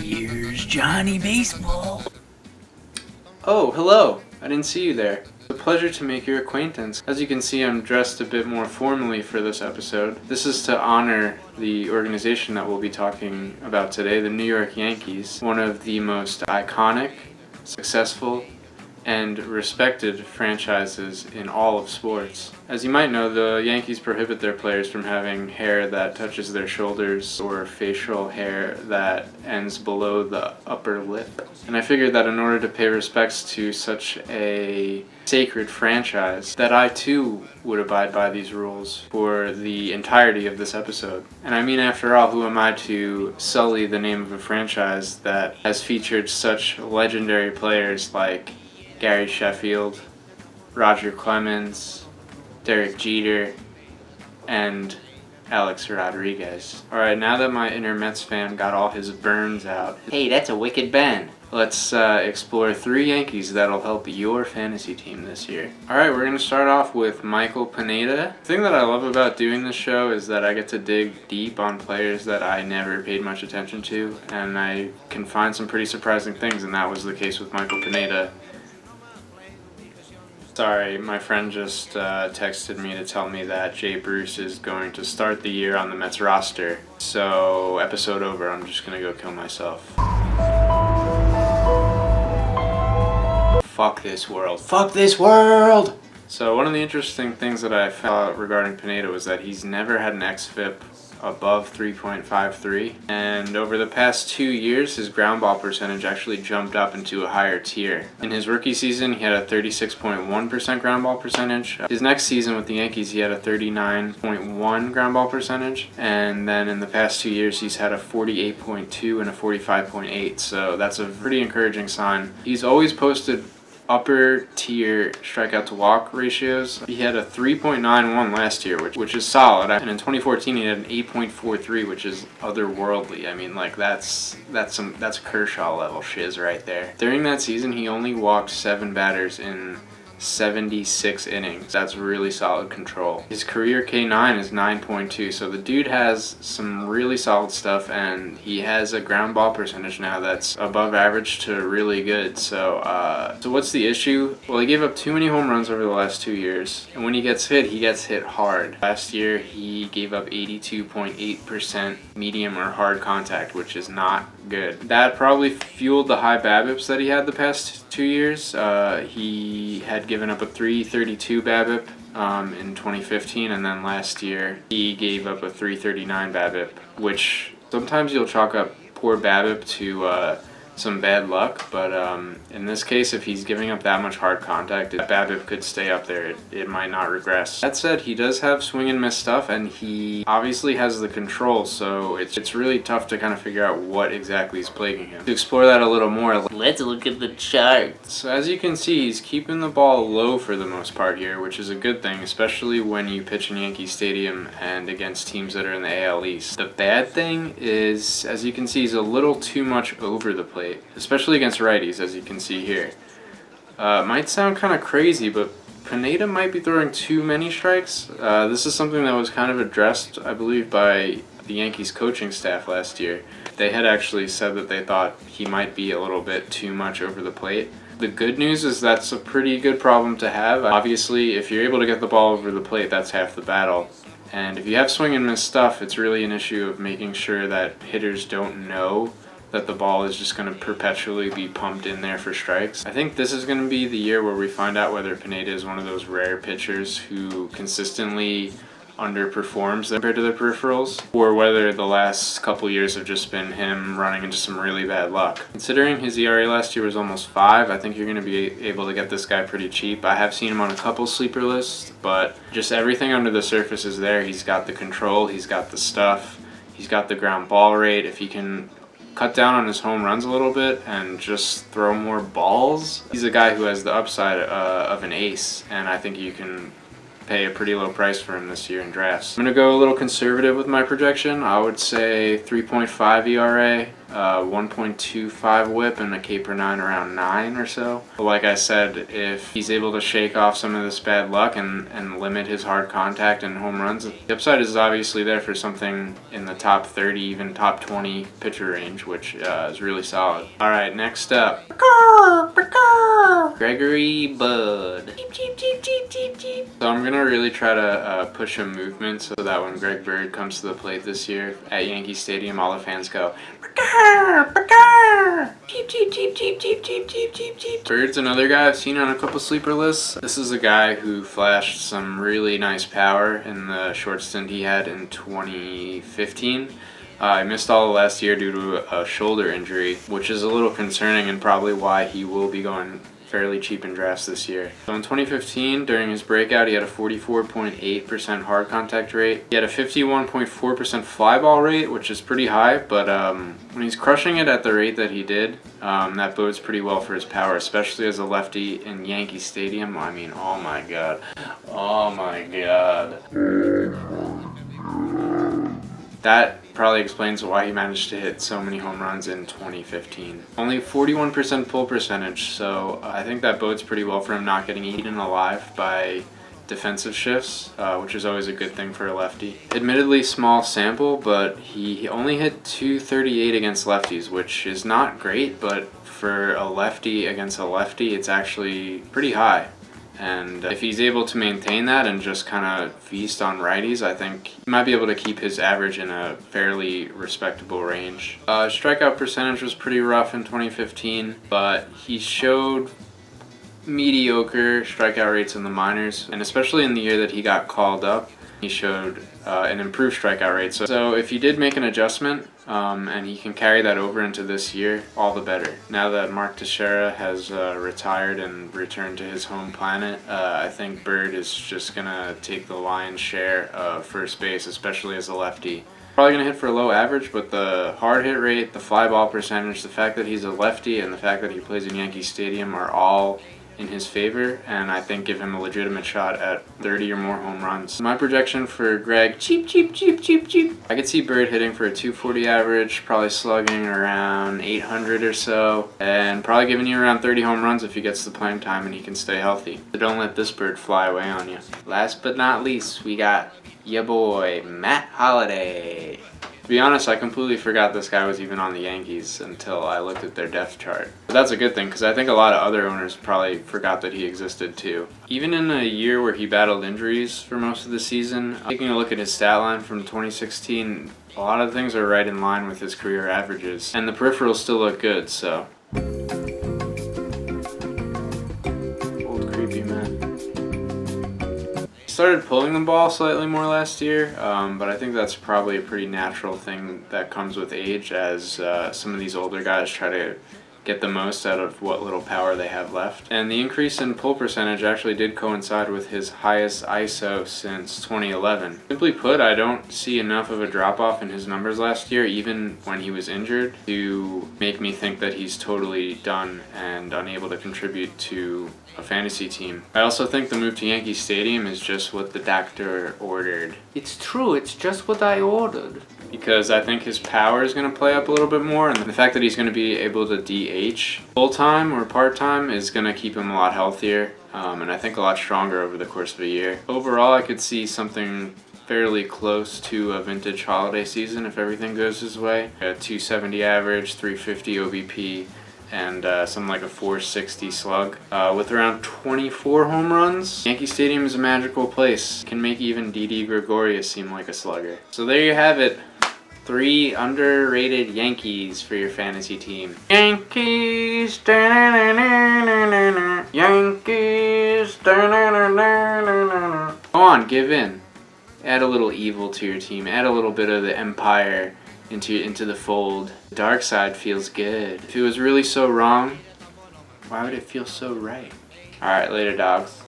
Here's Johnny Baseball. Oh, hello. I didn't see you there. It's a pleasure to make your acquaintance. As you can see, I'm dressed a bit more formally for this episode. This is to honor the organization that we'll be talking about today, the New York Yankees, one of the most iconic, successful, and respected franchises in all of sports. As you might know, the Yankees prohibit their players from having hair that touches their shoulders or facial hair that ends below the upper lip. And I figured that in order to pay respects to such a sacred franchise, that I too would abide by these rules for the entirety of this episode. And I mean, after all, who am I to sully the name of a franchise that has featured such legendary players like Gary Sheffield, Roger Clemens, Derek Jeter, and Alex Rodriguez. Alright, now that my inner Mets fan got all his burns out, hey, that's a wicked bend. Let's explore 3 Yankees that'll help your fantasy team this year. Alright, we're going to start off with Michael Pineda. The thing that I love about doing this show is that I get to dig deep on players that I never paid much attention to, and I can find some pretty surprising things, and that was the case with Michael Pineda. Sorry, my friend just texted me to tell me that Jay Bruce is going to start the year on the Mets roster. So, episode over, I'm just gonna go kill myself. Fuck this world. Fuck this world! So, one of the interesting things that I found regarding Pineda was that he's never had an xFIP above 3.53, and over the past 2 years his ground ball percentage actually jumped up into a higher tier. In his rookie season he had a 36.1% ground ball percentage. His next season with the Yankees he had a 39.1 ground ball percentage, and then in the past 2 years he's had a 48.2 and a 45.8, so that's a pretty encouraging sign. He's always posted upper tier strikeout to walk ratios. He had a 3.91 last year, which is solid. And in 2014 he had an 8.43, which is otherworldly. I mean, like that's Kershaw level shiz right there. During that season he only walked 7 batters in 76 innings. That's really solid control. His career K9 is 9.2, so the dude has some really solid stuff, and he has a ground ball percentage now that's above average to really good. So what's the issue? Well, he gave up too many home runs over the last 2 years, and when he gets hit hard. Last year he gave up 82.8% medium or hard contact, which is not good. That probably fueled the high BABIPs that he had the past 2 years. He had given up a 332 BABIP in 2015, and then last year he gave up a 339 BABIP, which sometimes you'll chalk up poor BABIP to some bad luck, but in this case, if he's giving up that much hard contact, BABIP could stay up there. It might not regress. That said, he does have swing and miss stuff, and he obviously has the control, so it's really tough to kind of figure out what exactly is plaguing him. To explore that a little more, let's look at the chart. So as you can see, he's keeping the ball low for the most part here, which is a good thing, especially when you pitch in Yankee Stadium and against teams that are in the AL East. The bad thing is, as you can see, he's a little too much over the plate, especially against righties, as you can see here. Might sound kind of crazy, but Pineda might be throwing too many strikes. This is something that was kind of addressed, I believe, by the Yankees coaching staff last year. They had actually said that they thought he might be a little bit too much over the plate. The good news is that's a pretty good problem to have. Obviously, if you're able to get the ball over the plate, that's half the battle. And if you have swing and miss stuff, it's really an issue of making sure that hitters don't know that the ball is just going to perpetually be pumped in there for strikes. I think this is going to be the year where we find out whether Pineda is one of those rare pitchers who consistently underperforms compared to their peripherals, or whether the last couple years have just been him running into some really bad luck. Considering his ERA last year was almost 5, I think you're going to be able to get this guy pretty cheap. I have seen him on a couple sleeper lists, but just everything under the surface is there. He's got the control, he's got the stuff, he's got the ground ball rate. If he can cut down on his home runs a little bit and just throw more balls, he's a guy who has the upside of an ace, and I think you can pay a pretty low price for him this year in drafts. I'm going to go a little conservative with my projection. I would say 3.5 ERA, 1.25 whip, and a K per 9 around 9 or so. But like I said, if he's able to shake off some of this bad luck and limit his hard contact and home runs, the upside is obviously there for something in the top 30, even top 20 pitcher range, which is really solid. All right, next up, Gregory Bud. So I'm gonna really try to push a movement so that when Greg Bird comes to the plate this year at Yankee Stadium, all the fans go, Bird's another guy I've seen on a couple sleeper lists. This is a guy who flashed some really nice power in the short stint he had in 2015. I missed all of last year due to a shoulder injury, which is a little concerning and probably why he will be going fairly cheap in drafts this year. So in 2015, during his breakout, he had a 44.8% hard contact rate. He had a 51.4% fly ball rate, which is pretty high, but when he's crushing it at the rate that he did, that bodes pretty well for his power, especially as a lefty in Yankee Stadium. I mean, oh my god. Oh my god. That probably explains why he managed to hit so many home runs in 2015. Only 41% pull percentage, so I think that bodes pretty well for him not getting eaten alive by defensive shifts, which is always a good thing for a lefty. Admittedly small sample, but he only hit .238 against lefties, which is not great, but for a lefty against a lefty, it's actually pretty high. And if he's able to maintain that and just kind of feast on righties, I think he might be able to keep his average in a fairly respectable range. Strikeout percentage was pretty rough in 2015, but he showed mediocre strikeout rates in the minors, and especially in the year that he got called up, he showed an improved strikeout rate. So if he did make an adjustment and he can carry that over into this year, all the better. Now that Mark Teixeira has retired and returned to his home planet, I think Bird is just going to take the lion's share of first base, especially as a lefty. Probably going to hit for a low average, but the hard hit rate, the fly ball percentage, the fact that he's a lefty, and the fact that he plays in Yankee Stadium are all in his favor, and I think give him a legitimate shot at 30 or more home runs. My projection for Greg, cheap. I could see Bird hitting for a 240 average, probably slugging around 800 or so, and probably giving you around 30 home runs if he gets the playing time and he can stay healthy. So don't let this bird fly away on you. Last but not least, we got ya boy, Matt Holliday. To be honest, I completely forgot this guy was even on the Yankees until I looked at their depth chart. But that's a good thing, because I think a lot of other owners probably forgot that he existed too. Even in a year where he battled injuries for most of the season, taking a look at his stat line from 2016, a lot of things are right in line with his career averages. And the peripherals still look good, so. Old creepy man. Started pulling the ball slightly more last year, but I think that's probably a pretty natural thing that comes with age, as some of these older guys try to get the most out of what little power they have left. And the increase in pull percentage actually did coincide with his highest ISO since 2011. Simply put, I don't see enough of a drop-off in his numbers last year, even when he was injured, to make me think that he's totally done and unable to contribute to a fantasy team. I also think the move to Yankee Stadium is just what the doctor ordered. It's true, it's just what I ordered. Because I think his power is going to play up a little bit more, and the fact that he's going to be able to DH full-time or part-time is going to keep him a lot healthier, and I think a lot stronger over the course of a year. Overall, I could see something fairly close to a vintage holiday season if everything goes his way. A 270 average, 350 OBP, and something like a 460 slug with around 24 home runs. Yankee Stadium is a magical place. It can make even Didi Gregorius seem like a slugger. So there you have it. 3 underrated Yankees for your fantasy team. Yankees, Yankees, Go on, give in. Add a little evil to your team. Add a little bit of the empire into the fold. The dark side feels good. If it was really so wrong, why would it feel so right? Alright, later dogs.